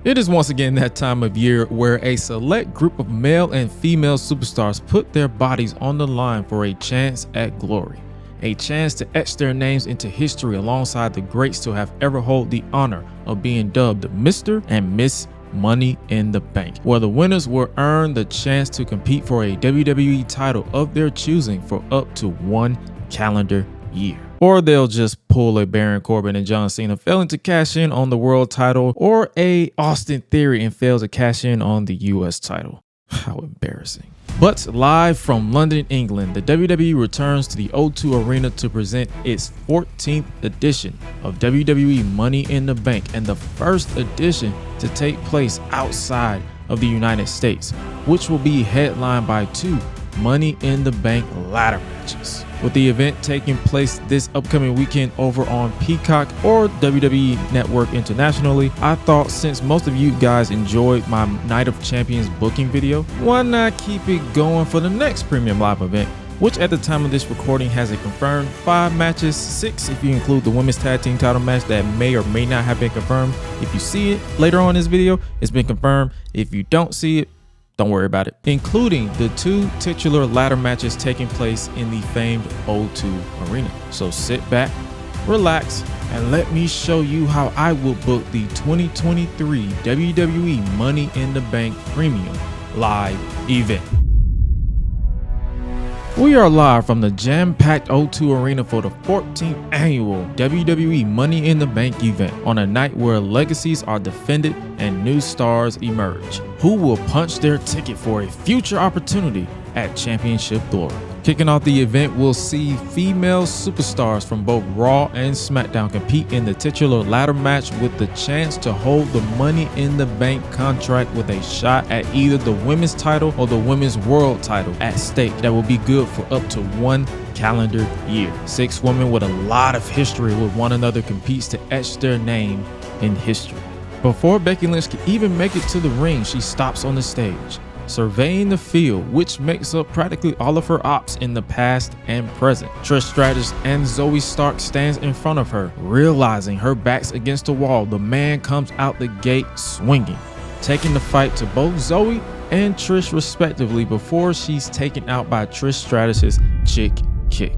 It is once again that time of year where a select group of male and female superstars put their bodies on the line for a chance at glory. A chance to etch their names into history alongside the greats to have ever hold the honor of being dubbed Mr. and Miss Money in the Bank, where the winners will earn the chance to compete for a WWE title of their choosing for up to 1 calendar year. Or they'll just pull a Baron Corbin and John Cena failing to cash in on the world title, or a Austin Theory and fails to cash in on the US title. How embarrassing. But live from London, England, the WWE returns to the O2 Arena to present its 14th edition of WWE Money in the Bank, and the first edition to take place outside of the United States, which will be headlined by 2 Money in the Bank ladder matches, with the event taking place this upcoming weekend over on Peacock or WWE Network internationally. I thought since most of you guys enjoyed my Night of Champions booking video, why not keep it going for the next premium live event, which at the time of this recording has a confirmed 5 matches, 6 if you include the women's tag team title match that may or may not have been confirmed. If you see it later on in this video, it's been confirmed. If you don't see it, don't worry about it, including the 2 titular ladder matches taking place in the famed O2 Arena. So sit back, relax, and let me show you how I will book the 2023 WWE Money in the Bank Premium Live event. We are live from the jam-packed O2 Arena for the 14th annual WWE Money in the Bank event, on a night where legacies are defended and new stars emerge, who will punch their ticket for a future opportunity at championship glory. Kicking off the event, we'll see female superstars from both Raw and SmackDown compete in the titular ladder match, with the chance to hold the Money in the Bank contract with a shot at either the women's title or the women's world title at stake that will be good for up to 1 calendar year. 6 women with a lot of history with one another competes to etch their name in history. Before Becky Lynch can even make it to the ring, she stops on the stage, surveying the field, which makes up practically all of her ops in the past and present. Trish Stratus and Zoe Stark stands in front of her. Realizing her back's against the wall, the man comes out the gate swinging, taking the fight to both Zoe and Trish respectively before she's taken out by Trish Stratus's chick kick.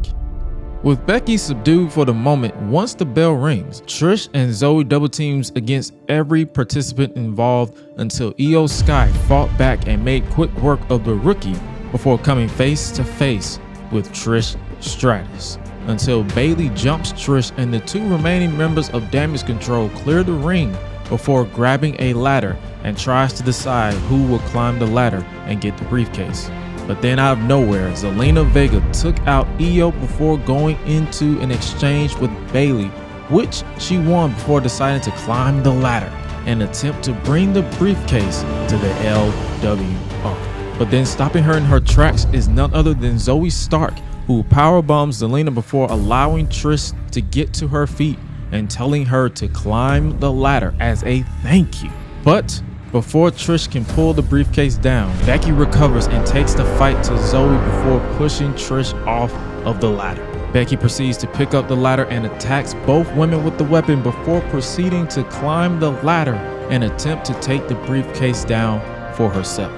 With Becky subdued for the moment, once the bell rings, Trish and Zoe double teams against every participant involved until Io Sky fought back and made quick work of the rookie before coming face to face with Trish Stratus, until Bayley jumps Trish and the 2 remaining members of Damage Control clear the ring before grabbing a ladder and tries to decide who will climb the ladder and get the briefcase. But then out of nowhere, Zelina Vega took out Io before going into an exchange with Bayley, which she won before deciding to climb the ladder and attempt to bring the briefcase to the LWO. But then stopping her in her tracks is none other than Zoe Stark, who powerbombs Zelina before allowing Trish to get to her feet and telling her to climb the ladder as a thank you. But before Trish can pull the briefcase down, Becky recovers and takes the fight to Zoe before pushing Trish off of the ladder. Becky proceeds to pick up the ladder and attacks both women with the weapon before proceeding to climb the ladder and attempt to take the briefcase down for herself.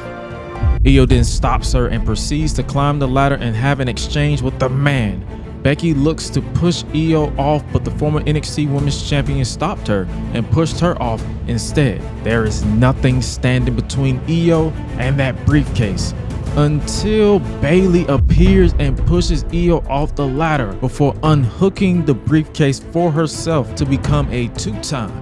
Io then stops her and proceeds to climb the ladder and have an exchange with the man. Becky looks to push Io off, but the former NXT Women's Champion stopped her and pushed her off instead. There is nothing standing between Io and that briefcase until Bayley appears and pushes Io off the ladder before unhooking the briefcase for herself to become a 2-time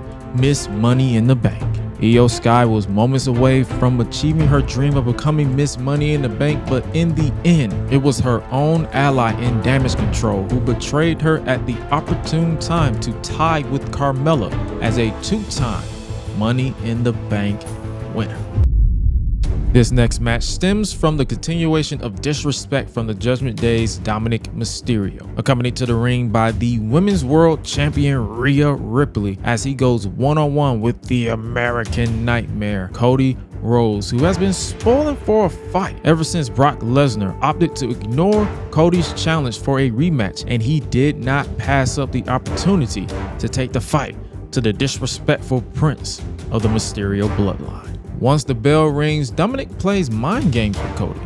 Miss Money in the Bank. Io Sky was moments away from achieving her dream of becoming Miss Money in the Bank, but in the end, it was her own ally in Damage Control who betrayed her at the opportune time to tie with Carmella as a 2-time Money in the Bank winner. This next match stems from the continuation of disrespect from the Judgment Day's Dominic Mysterio, accompanied to the ring by the Women's World Champion Rhea Ripley as he goes one-on-one with the American Nightmare, Cody Rhodes, who has been spoiling for a fight ever since Brock Lesnar opted to ignore Cody's challenge for a rematch, and he did not pass up the opportunity to take the fight to the disrespectful prince of the Mysterio bloodline. Once the bell rings, Dominic plays mind games with Cody,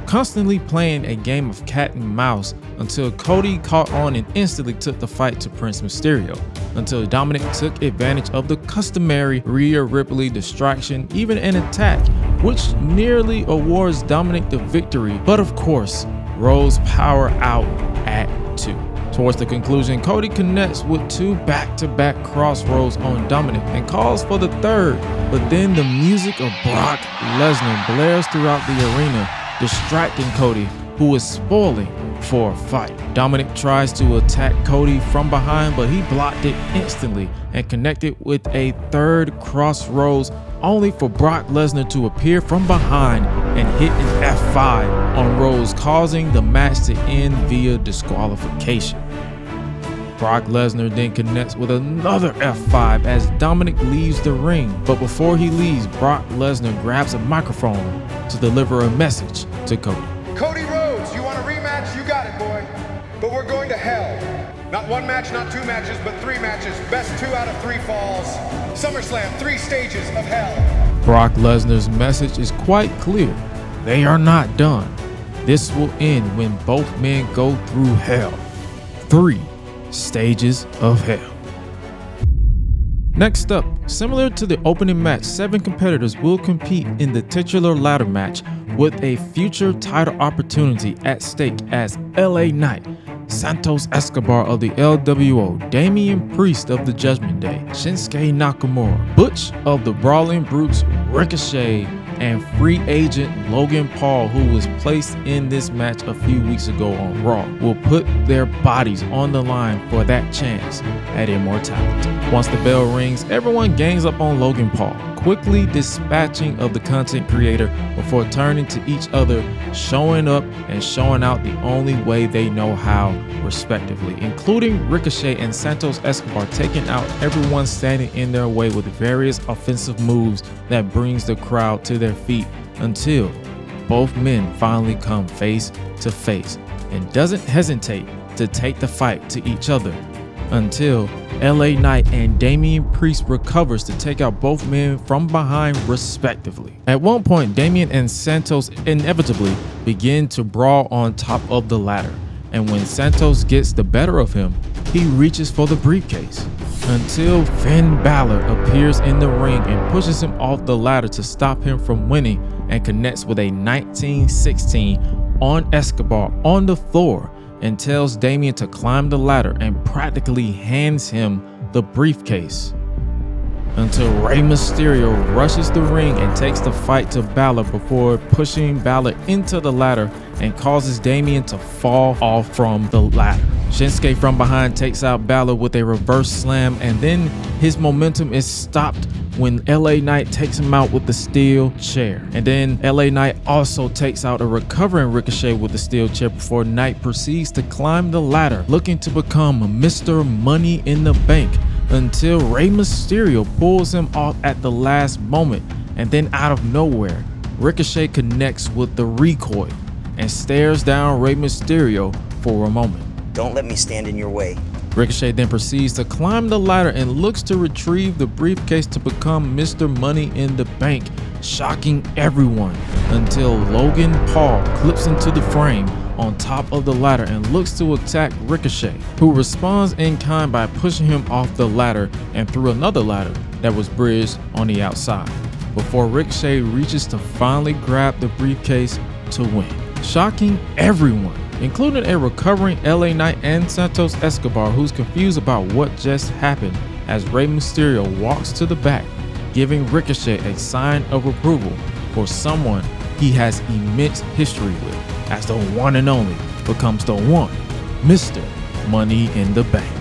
constantly playing a game of cat and mouse until Cody caught on and instantly took the fight to Prince Mysterio, until Dominic took advantage of the customary Rhea Ripley distraction, even an attack, which nearly awards Dominic the victory, but of course, Rhodes power out at 2. Towards the conclusion, Cody connects with 2 back-to-back crossroads on Dominic and calls for the 3rd, but then the music of Brock Lesnar blares throughout the arena, distracting Cody, who is spoiling for a fight. Dominic tries to attack Cody from behind, but he blocked it instantly and connected with a 3rd crossroads, only for Brock Lesnar to appear from behind and hit an F5 on Rhodes, causing the match to end via disqualification. Brock Lesnar then connects with another F5 as Dominic leaves the ring, but before he leaves, Brock Lesnar grabs a microphone to deliver a message to Cody. Cody Rhodes, you want a rematch? You got it, boy. But we're going to hell. Not 1 match, not 2 matches, but 3 matches. Best 2 out of 3 falls. SummerSlam, 3 stages of hell. Brock Lesnar's message is quite clear. They are not done. This will end when both men go through hell. 3 stages of hell. Next up, similar to the opening match, 7 competitors will compete in the titular ladder match with a future title opportunity at stake as LA Knight, Santos Escobar of the LWO, Damian Priest of the Judgment Day, Shinsuke Nakamura, Butch of the Brawling Brutes, Ricochet, and free agent Logan Paul, who was placed in this match a few weeks ago on Raw, will put their bodies on the line for that chance at immortality. Once the bell rings, everyone gangs up on Logan Paul, quickly dispatching of the content creator before turning to each other, showing up and showing out the only way they know how, respectively, including Ricochet and Santos Escobar taking out everyone standing in their way with various offensive moves that brings the crowd to their feet until both men finally come face to face and doesn't hesitate to take the fight to each other until LA Knight and Damian Priest recovers to take out both men from behind respectively. At one point, Damian and Santos inevitably begin to brawl on top of the ladder, and when Santos gets the better of him, he reaches for the briefcase until Finn Balor appears in the ring and pushes him off the ladder to stop him from winning and connects with a 1916 on Escobar on the floor and tells Damian to climb the ladder and practically hands him the briefcase until Rey Mysterio rushes the ring and takes the fight to Balor before pushing Balor into the ladder and causes Damian to fall off from the ladder. Shinsuke from behind takes out Balor with a reverse slam, and then his momentum is stopped when LA Knight takes him out with the steel chair. And then LA Knight also takes out a recovering Ricochet with the steel chair before Knight proceeds to climb the ladder, looking to become Mr. Money in the Bank until Rey Mysterio pulls him off at the last moment. And then out of nowhere, Ricochet connects with the recoil and stares down Rey Mysterio for a moment. Don't let me stand in your way. Ricochet then proceeds to climb the ladder and looks to retrieve the briefcase to become Mr. Money in the Bank, shocking everyone until Logan Paul clips into the frame on top of the ladder and looks to attack Ricochet, who responds in kind by pushing him off the ladder and through another ladder that was bridged on the outside, before Ricochet reaches to finally grab the briefcase to win, shocking everyone, including a recovering LA Knight and Santos Escobar, who's confused about what just happened as Rey Mysterio walks to the back, giving Ricochet a sign of approval for someone he has immense history with, as the one and only becomes the one, Mr. Money in the Bank.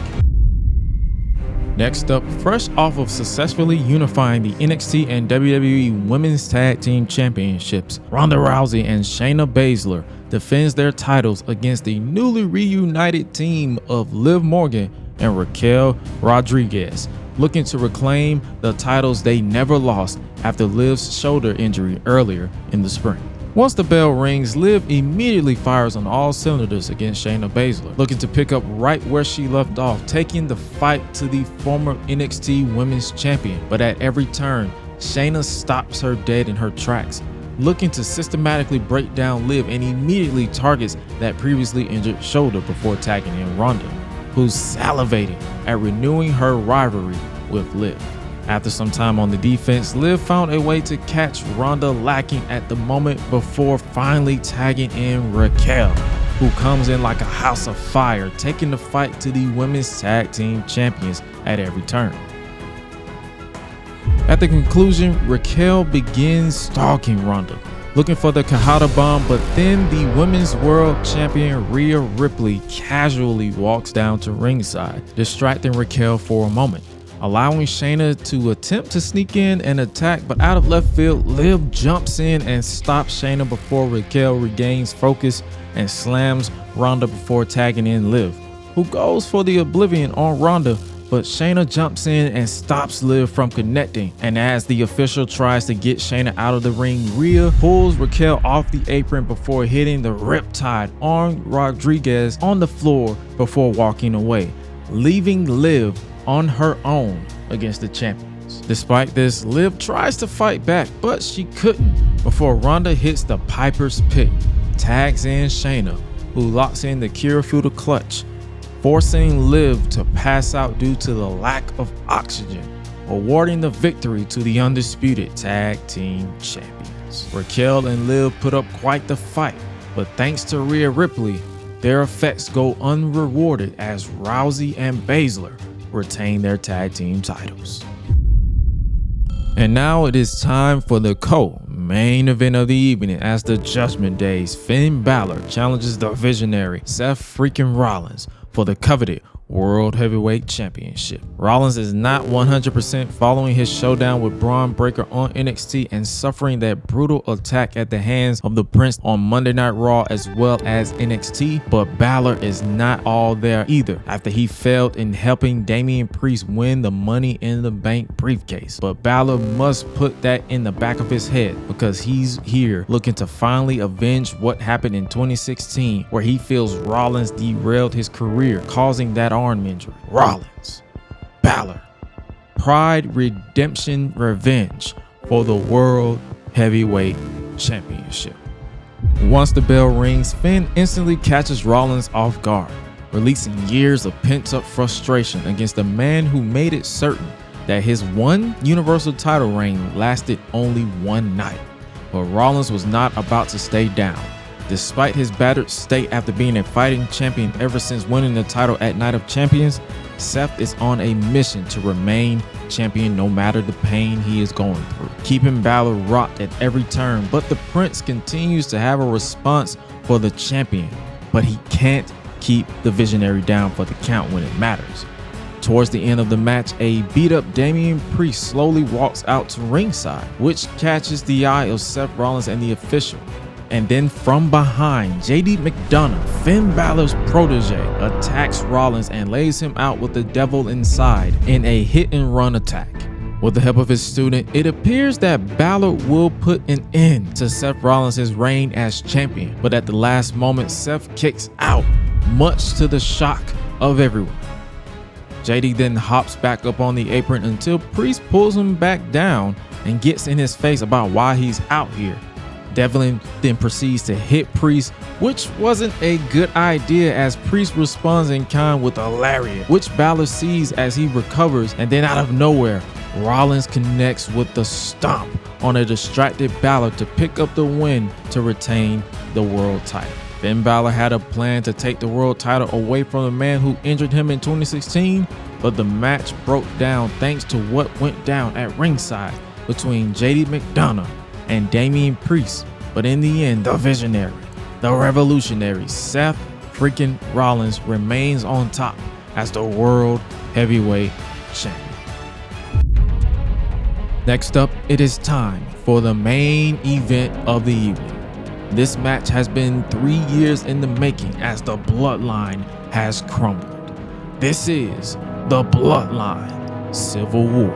Next up, fresh off of successfully unifying the NXT and WWE Women's Tag Team Championships, Ronda Rousey and Shayna Baszler defends their titles against the newly reunited team of Liv Morgan and Raquel Rodriguez, looking to reclaim the titles they never lost after Liv's shoulder injury earlier in the spring. Once the bell rings, Liv immediately fires on all cylinders against Shayna Baszler, looking to pick up right where she left off, taking the fight to the former NXT Women's Champion. But at every turn, Shayna stops her dead in her tracks, looking to systematically break down Liv, and immediately targets that previously injured shoulder before tagging in Ronda, who's salivating at renewing her rivalry with Liv. After some time on the defense, Liv found a way to catch Ronda lacking at the moment before finally tagging in Raquel, who comes in like a house of fire, taking the fight to the women's tag team champions at every turn. At the conclusion, Raquel begins stalking Ronda, looking for the Kajada bomb, but then the women's world champion Rhea Ripley casually walks down to ringside, distracting Raquel for a moment, allowing Shayna to attempt to sneak in and attack, but out of left field, Liv jumps in and stops Shayna before Raquel regains focus and slams Ronda before tagging in Liv, who goes for the Oblivion on Ronda, but Shayna jumps in and stops Liv from connecting. And as the official tries to get Shayna out of the ring, Rhea pulls Raquel off the apron before hitting the Riptide on Rodriguez on the floor before walking away, leaving Liv on her own against the champions. Despite this, Liv tries to fight back, but she couldn't before Ronda hits the Piper's Pit, tags in Shayna, who locks in the Kirifuda clutch, forcing Liv to pass out due to the lack of oxygen, awarding the victory to the undisputed tag team champions. Raquel and Liv put up quite the fight, but thanks to Rhea Ripley, their effects go unrewarded as Rousey and Baszler retain their tag team titles. And now it is time for the co-main event of the evening, as the Judgment Day's Finn Balor challenges the visionary Seth freaking Rollins for the coveted World Heavyweight Championship. Rollins is not 100% following his showdown with Braun Breaker on NXT and suffering that brutal attack at the hands of the Prince on Monday Night Raw as well as NXT, but Balor is not all there either after he failed in helping Damian Priest win the Money in the Bank briefcase. But Balor must put that in the back of his head because he's here looking to finally avenge what happened in 2016, where he feels Rollins derailed his career, causing that arm injury. Rollins, Balor, Pride, Redemption, Revenge for the World Heavyweight Championship. Once the bell rings, Finn instantly catches Rollins off guard, releasing years of pent-up frustration against the man who made it certain that his one Universal title reign lasted only one night. But Rollins was not about to stay down. Despite his battered state after being a fighting champion ever since winning the title at Night of Champions, Seth is on a mission to remain champion no matter the pain he is going through, keeping Balor rocked at every turn. But the Prince continues to have a response for the champion, but he can't keep the visionary down for the count when it matters. Towards the end of the match, a beat-up Damian Priest slowly walks out to ringside, which catches the eye of Seth Rollins and the official. And then from behind, JD McDonough, Finn Balor's protege, attacks Rollins and lays him out with the devil inside in a hit-and-run attack. With the help of his student, it appears that Balor will put an end to Seth Rollins' reign as champion, but at the last moment, Seth kicks out, much to the shock of everyone. JD then hops back up on the apron until Priest pulls him back down and gets in his face about why he's out here. Devlin then proceeds to hit Priest, which wasn't a good idea as Priest responds in kind with a lariat, which Balor sees as he recovers, and then out of nowhere, Rollins connects with the stomp on a distracted Balor to pick up the win to retain the world title. Finn Balor had a plan to take the world title away from the man who injured him in 2016, but the match broke down thanks to what went down at ringside between JD McDonough and Damian Priest. But in the end, the visionary, the revolutionary Seth freaking Rollins remains on top as the World Heavyweight Champion. Next up, it is time for the main event of the evening. This match has been 3 years in the making as the Bloodline has crumbled. This is the Bloodline Civil War.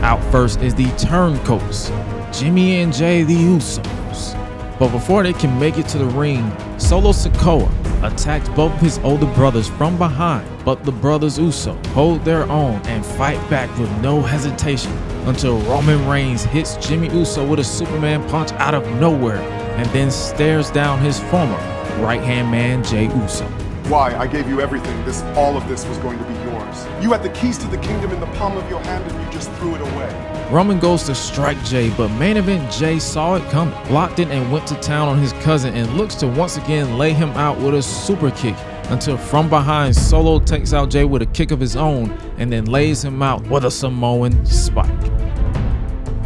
Out first is the Turncoats, Jimmy and Jay the Usos, But before they can make it to the ring, Solo Sikoa attacks both of his older brothers from behind, but the brothers Uso hold their own and fight back with no hesitation until Roman Reigns hits Jimmy Uso with a Superman punch out of nowhere and then stares down his former right-hand man Jey Uso. Why? I gave you everything. All of this was going to be yours. You had the keys to the kingdom in the palm of your hand and you just threw it away. Roman goes to strike Jey, but main event Jey saw it coming, blocked it and went to town on his cousin and looks to once again lay him out with a super kick until from behind Solo takes out Jey with a kick of his own and then lays him out with a Samoan spike.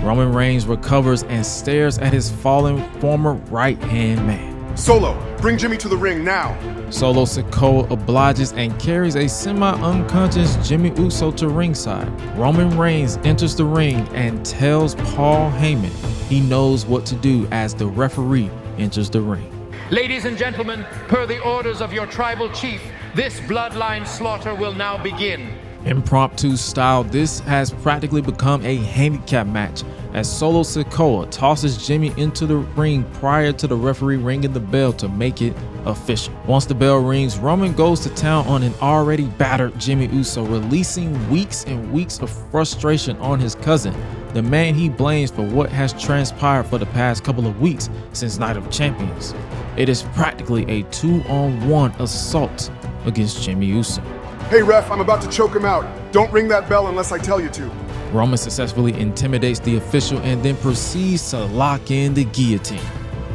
Roman Reigns recovers and stares at his fallen former right-hand man. Solo, bring Jimmy to the ring now. Solo Sikoa obliges and carries a semi-unconscious Jimmy Uso to ringside. Roman Reigns enters the ring and tells Paul Heyman he knows what to do as the referee enters the ring. Ladies and gentlemen, per the orders of your tribal chief, this bloodline slaughter will now begin. Impromptu style, this has practically become a handicap match as Solo Sikoa tosses Jimmy into the ring prior to the referee ringing the bell to make it official. Once the bell rings, Roman goes to town on an already battered Jimmy Uso, releasing weeks and weeks of frustration on his cousin, the man he blames for what has transpired for the past couple of weeks since Night of Champions. It is practically a 2-on-1 assault against Jimmy Uso. Hey ref, I'm about to choke him out. Don't ring that bell unless I tell you to. Roman successfully intimidates the official and then proceeds to lock in the guillotine,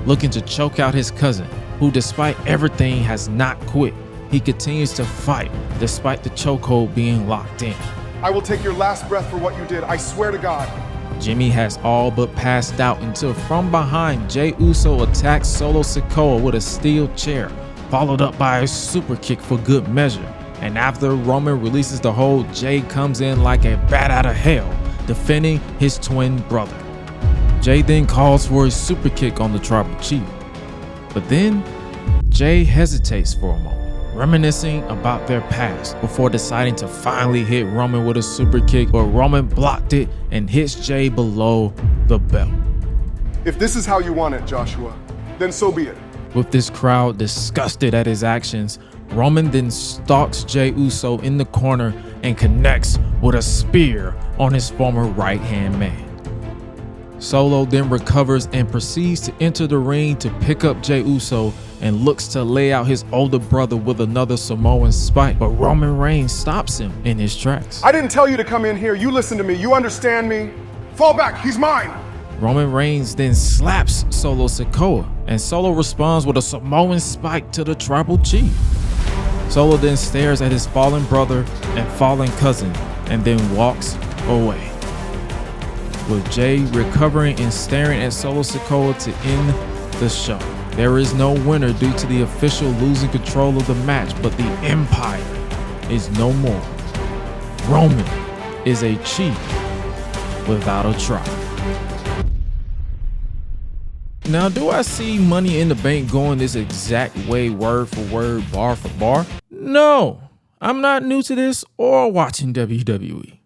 looking to choke out his cousin, who despite everything has not quit. He continues to fight despite the chokehold being locked in. I will take your last breath for what you did, I swear to God. Jimmy has all but passed out until from behind Jey Uso attacks Solo Sikoa with a steel chair, followed up by a super kick for good measure. And after Roman releases the hold, Jey comes in like a bat out of hell, defending his twin brother. Jey then calls for a super kick on the tribal chief. But then, Jey hesitates for a moment, reminiscing about their past before deciding to finally hit Roman with a super kick, but Roman blocked it and hits Jey below the belt. If this is how you want it, Joshua, then so be it. With this crowd disgusted at his actions, Roman then stalks Jey Uso in the corner and connects with a spear on his former right-hand man. Solo then recovers and proceeds to enter the ring to pick up Jey Uso and looks to lay out his older brother with another Samoan spike, but Roman Reigns stops him in his tracks. I didn't tell you to come in here. You listen to me. You understand me. Fall back. He's mine. Roman Reigns then slaps Solo Sikoa, and Solo responds with a Samoan spike to the tribal chief. Solo then stares at his fallen brother and fallen cousin and then walks away, with Jey recovering and staring at Solo Sikoa to end the show. There is no winner due to the official losing control of the match, but the Empire is no more. Roman is a chief without a tribe. Now, do I see Money in the Bank going this exact way, word for word, bar for bar? No, I'm not new to this or watching WWE.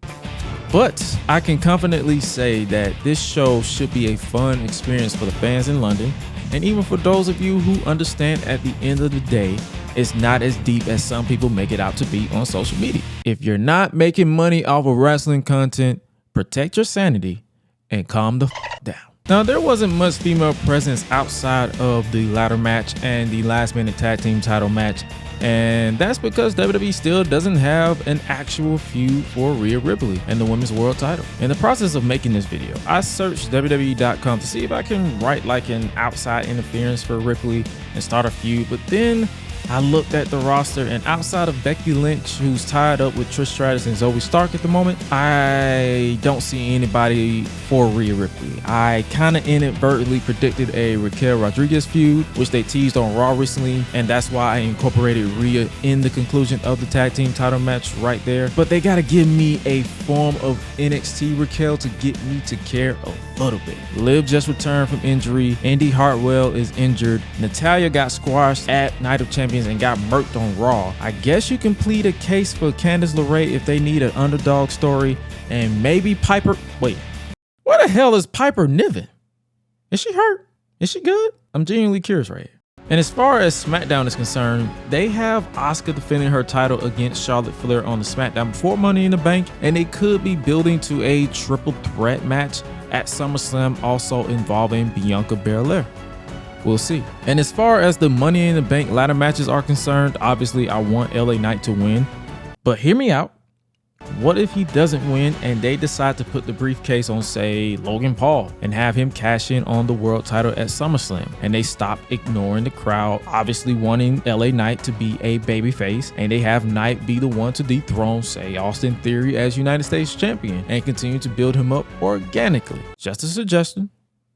But I can confidently say that this show should be a fun experience for the fans in London, and even for those of you who understand at the end of the day, it's not as deep as some people make it out to be on social media. If you're not making money off of wrestling content, protect your sanity and calm the down. Now, there wasn't much female presence outside of the ladder match and the last minute tag team title match, and that's because WWE still doesn't have an actual feud for Rhea Ripley and the women's world title. In the process of making this video, I searched WWE.com to see if I can write like an outside interference for Ripley and start a feud, but then I looked at the roster, and outside of Becky Lynch, who's tied up with Trish Stratus and Zoe Stark at the moment, I don't see anybody for Rhea Ripley. I kind of inadvertently predicted a Raquel Rodriguez feud, which they teased on Raw recently, and that's why I incorporated Rhea in the conclusion of the tag team title match right there. But they gotta give me a form of NXT Raquel to get me to care a little bit. Liv just returned from injury. Indy Hartwell is injured. Natalya got squashed at Night of Champions and got murked on Raw. I guess you can plead a case for Candice LeRae if they need an underdog story, and maybe Piper. Wait, where the hell is Piper Niven? Is she hurt? Is she good? I'm genuinely curious right here. And as far as SmackDown is concerned, they have Asuka defending her title against Charlotte Flair on the SmackDown before Money in the Bank, and they could be building to a triple threat match at SummerSlam, also involving Bianca Belair. We'll see. And as far as the Money in the Bank ladder matches are concerned, obviously I want LA Knight to win, but hear me out. What if he doesn't win and they decide to put the briefcase on, say, Logan Paul and have him cash in on the world title at SummerSlam, and they stop ignoring the crowd, obviously wanting LA Knight to be a babyface, and they have Knight be the one to dethrone, say, Austin Theory as United States champion and continue to build him up organically? Just a suggestion.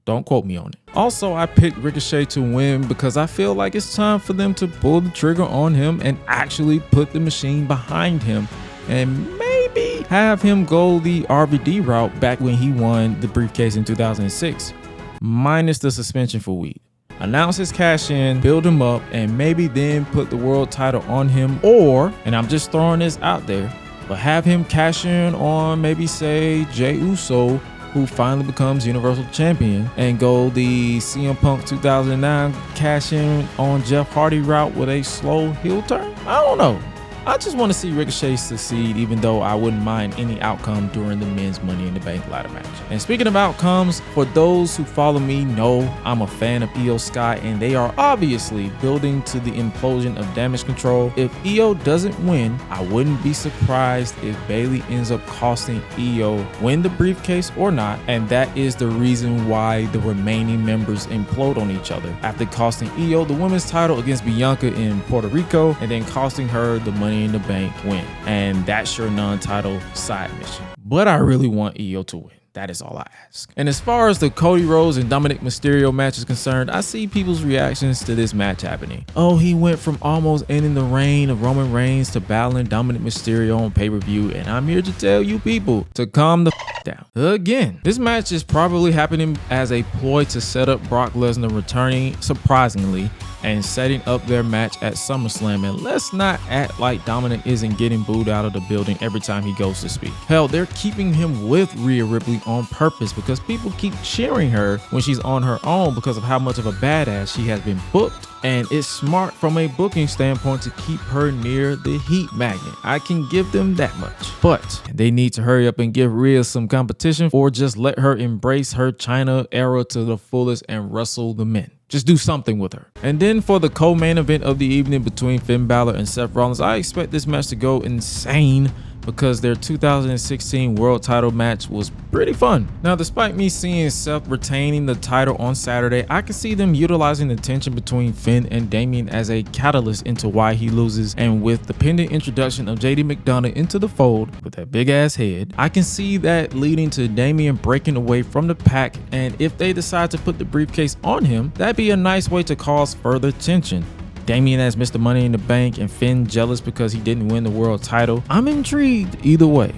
Don't quote me on it. Also, I picked Ricochet to win because I feel like it's time for them to pull the trigger on him and actually put the machine behind him, and maybe have him go the RVD route back when he won the briefcase in 2006, minus the suspension for weed. Announce his cash in, build him up, and maybe then put the world title on him, or, and I'm just throwing this out there, but have him cash in on maybe, say, Jey Uso, who finally becomes Universal Champion, and go the CM Punk 2009 cash in on Jeff Hardy route with a slow heel turn. I don't know. I just want to see Ricochet succeed, even though I wouldn't mind any outcome during the men's Money in the Bank ladder match. And speaking of outcomes, for those who follow me know I'm a fan of Io Sky, and they are obviously building to the implosion of Damage Control. If Io doesn't win, I wouldn't be surprised if Bayley ends up costing Io win the briefcase or not, and that is the reason why the remaining members implode on each other, after costing Io the women's title against Bianca in Puerto Rico, and then costing her the Money in the Bank win, and that's your non-title side mission. But I really want Io to win. That is all I ask. And as far as the Cody Rhodes and Dominic Mysterio match is concerned, I see people's reactions to this match happening. Oh, he went from almost ending the reign of Roman Reigns to battling Dominic Mysterio on pay-per-view, and I'm here to tell you people to calm the down. Again, this match is probably happening as a ploy to set up Brock Lesnar returning, surprisingly, and setting up their match at SummerSlam. And let's not act like Dominic isn't getting booed out of the building every time he goes to speak. Hell, they're keeping him with Rhea Ripley on purpose because people keep cheering her when she's on her own because of how much of a badass she has been booked. And it's smart from a booking standpoint to keep her near the heat magnet. I can give them that much. But they need to hurry up and give Rhea some competition, or just let her embrace her China era to the fullest and wrestle the men. Just do something with her. And then for the co-main event of the evening between Finn Balor and Seth Rollins, I expect this match to go insane because their 2016 world title match was pretty fun. Now, despite me seeing Seth retaining the title on Saturday, I can see them utilizing the tension between Finn and Damian as a catalyst into why he loses, and with the pending introduction of JD McDonough into the fold with that big ass head, I can see that leading to Damian breaking away from the pack, and if they decide to put the briefcase on him, that'd be a nice way to cause further tension. Damian as Mr. Money in the Bank and Finn jealous because he didn't win the world title. I'm intrigued either way.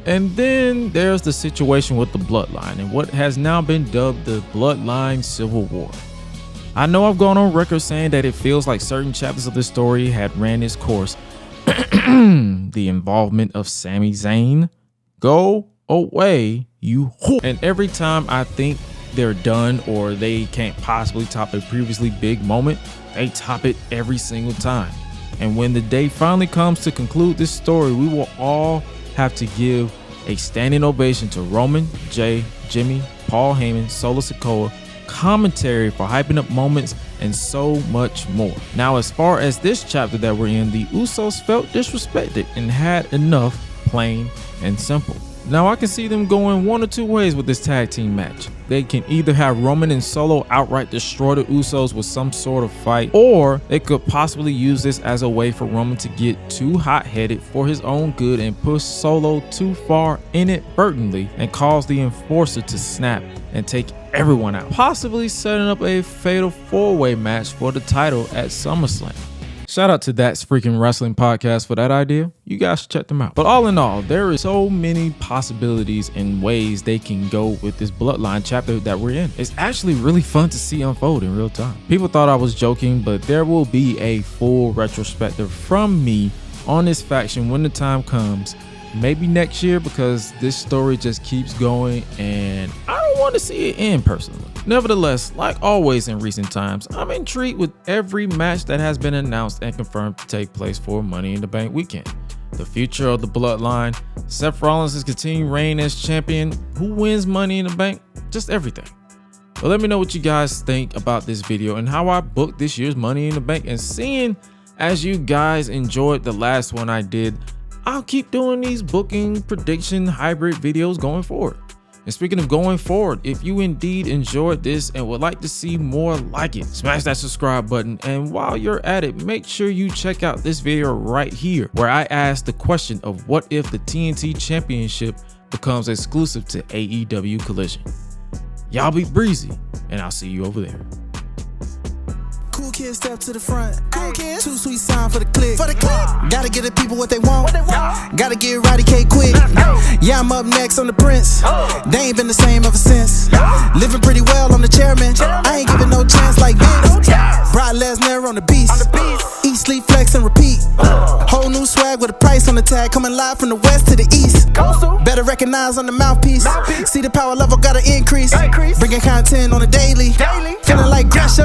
And then there's the situation with the Bloodline and what has now been dubbed the Bloodline Civil War. I know I've gone on record saying that it feels like certain chapters of the story had ran its course. The involvement of Sami Zayn. Go away, you whore. And every time I think they're done or they can't possibly top a previously big moment, they top it every single time. And when the day finally comes to conclude this story, we will all have to give a standing ovation to Roman, Jay, Jimmy, Paul Heyman, Solo Sikoa, commentary for hyping up moments, and so much more. Now, as far as this chapter that we're in, the Usos felt disrespected and had enough, plain and simple. Now, I can see them going one or two ways with this tag team match. They can either have Roman and Solo outright destroy the Usos with some sort of fight, or they could possibly use this as a way for Roman to get too hot-headed for his own good and push Solo too far inadvertently and cause the Enforcer to snap and take everyone out, possibly setting up a fatal four-way match for the title at SummerSlam. Shout out to That's Freaking Wrestling Podcast for that idea. You guys should check them out. But all in all, there is so many possibilities and ways they can go with this Bloodline chapter that we're in. It's actually really fun to see unfold in real time. People thought I was joking, but there will be a full retrospective from me on this faction when the time comes. Maybe next year, because this story just keeps going and I don't want to see it end personally. Nevertheless, like always in recent times, I'm intrigued with every match that has been announced and confirmed to take place for Money in the Bank weekend. The future of the Bloodline, Seth Rollins' continued reign as champion, who wins Money in the Bank, just everything. But let me know what you guys think about this video and how I booked this year's Money in the Bank. And seeing as you guys enjoyed the last one I did, I'll keep doing these booking prediction hybrid videos going forward. And speaking of going forward, if you indeed enjoyed this and would like to see more like it, smash that subscribe button. And while you're at it, make sure you check out this video right here where I asked the question of what if the TNT Championship becomes exclusive to AEW Collision. Y'all be breezy, and I'll see you over there. Cool kids step to the front. Cool kids. Too sweet sound for the click. Gotta give the people what they want. Gotta get Roddy K quick. Yeah, I'm up next on the Prince. They ain't been the same ever since. Living pretty well on the chairman. I ain't giving no chance like Vince. Brock Lesnar on the beast. Eat, sleep, flex, and repeat. Whole new swag with a price on the tag. Coming live from the west to the east. Better recognize on the mouthpiece. See the power level gotta increase. Bringing content on a daily. Feeling like Gresh.